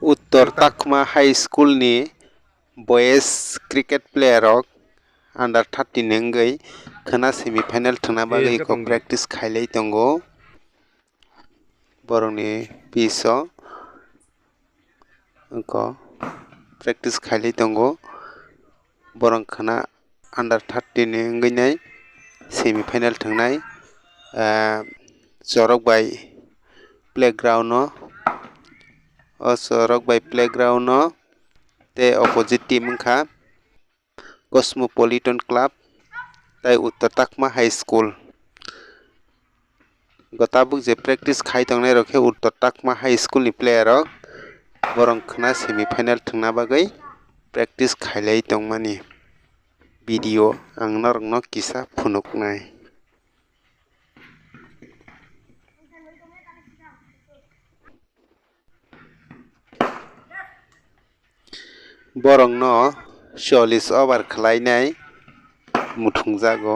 उत्तर तखमा high school नि boys cricket player under-13 नंगै खना सेमिफाइनल थांना बागै को प्रैक्टिस खाइलै तंगो बरंनि पिसो को प्रैक्टिस खाइलै तंगो बरं खना under-13 नंगै नै सेमिफाइनल थांनाय चरक बाय प्लेग्राउंड चरक बाय प्लेग्राउंड ते अपोजिट टीम खा कॉस्मोपॉलिटन क्लब ताई उत्तर तखमा हाई स्कूल गताबुक जे प्रैक्टिस खाई तंगनाय रखे उत्तर तखमा हाई स्कूल नि प्लेयर बरं खना सेमिफाइनल थांना बागै प्रैक्टिस खाइलै तंगमानि वीडियो आं नरंनो किसा फुनुकनाय बरं न 40 ओवर खलायनाय मुथुंजागो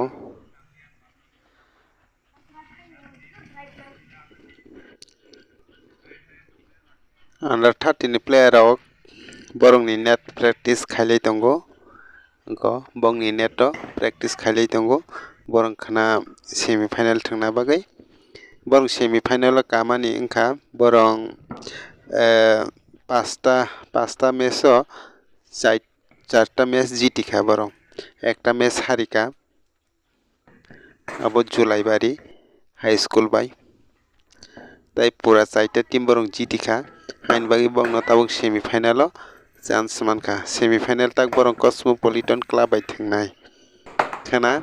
under-13 प्लेयर बरंनि नेट प्रैक्टिस खाइलै तंगो बंगनि नेट प्रैक्टिस खाइलै तंगो बरं खना सेमिफाइनल थांना बागै बरं सेमिफाइनल कामानि इंखा बरं पाँचटा मैच चारटा मैच जीतिखा बरं एकटा मैच हारिका अब जुलाई बारी हाई स्कूल बाय ताई पूरा चारटा टीम बरं जीतिखा हाइन बागी बंग ताबुक सेमिफाइनल चांस मानखा सेमिफाइनल तक बरं कॉस्मोपॉलिटन क्लब बाय थांनाय खाना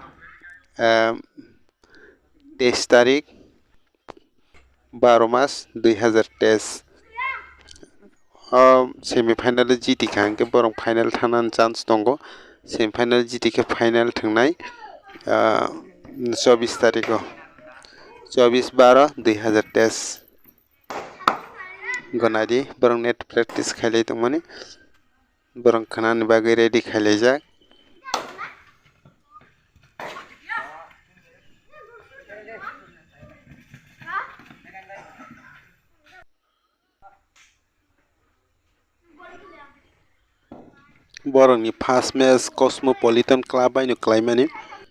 23 तारीख 12 मास 2023 सेमिफाइनल जीतिखा के बरं फाइनल थानान चांस दंगो सेमिफाइनल जीतिखा फाइनल थांनाय 24 तारीख 24/12/2023 गनादि बरं नेट प्रैक्टिस खाइलै तंगमानि बरं खनानि बागै रेडी खाइलै जा बरंनि फर्स्ट मैच कॉस्मोपॉलिटन क्लब बाय नुक्लायमानि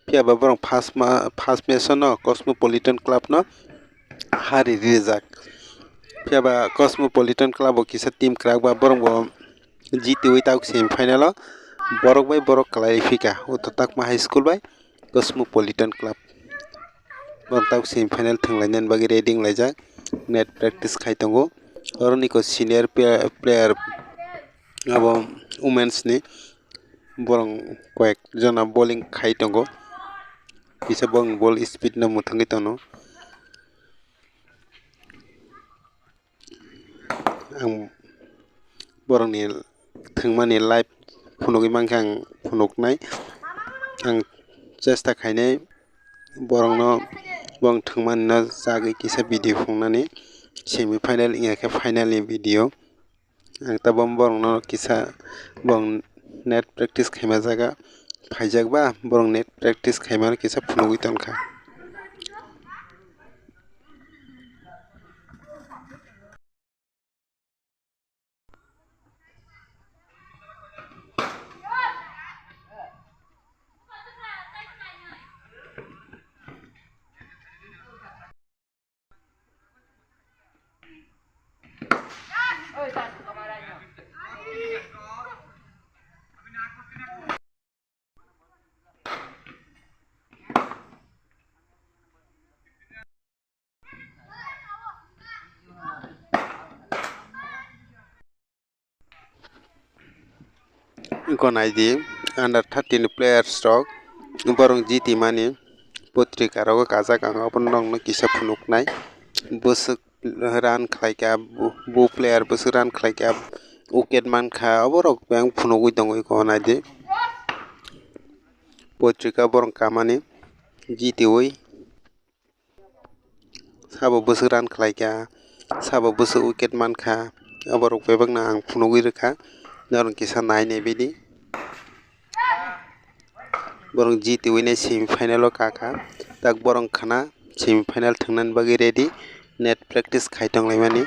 फियाबा बरं फर्स्ट मैच न कॉस्मोपॉलिटन क्लब न हारि रिजाक फियाबा कॉस्मोपॉलिटन क्लब किसा टीम क्राक बा बरं जीती ताक सेमीफाइनल बरक बाय बरक क्लाइफिका उत्तर तखमा हाई स्कूल बाय कॉस्मोपॉलिटन क्लब बरं ताक सेमीफाइनल थांलायनान बागै रेडी लायजाक नेट प्रैक्टिस खाइतंगो और निको सीनियर प्लेयर अब वुमेन्स नि बरं कয়েক जना बलिंग खाइतंगो किसा बंग बॉल स्पीड न मुथंगै तनो आं बरंनि थंमानि लाइव फुनुगै मानखै आं फुनुकनाय आं चेष्टा खायनाय बरंनो बं थंमानि न जागै किसा भिडिअ फुंनानै सेमिफाइनल इंयाखे फाइनलनि भिडिअ आं तबम बरंनो किसा बं नेट प्रैक्टिस खायमा जागा फाइजागबा बरं नेट प्रैक्टिस खायमा किसा फुनुगै तनखा गनायदि under-13 प्लेयर स्टॉक बरं जीती मानि पत्रिका रग काजा कांगा अपन नंगनो किसा फुनुकनाय बसक रान खालायका बु प्लेयर बसक रान खालायका उकेट मानखा अबरक बें फुनुगै दंगै गनायदि पत्रिका बरं कामानि जीती साबो बसक रान खालायका साबो बसक उकेट मानखा अबरक बेबंना आं फुनुगै रखा नरं किसा नायनाय बिदि बरं जीती हुई सेमीफाइनल काका तक बरं खाना सेमीफाइनल थांनान बागै रेडी नेट प्रैक्टिस खाइतंलायमानि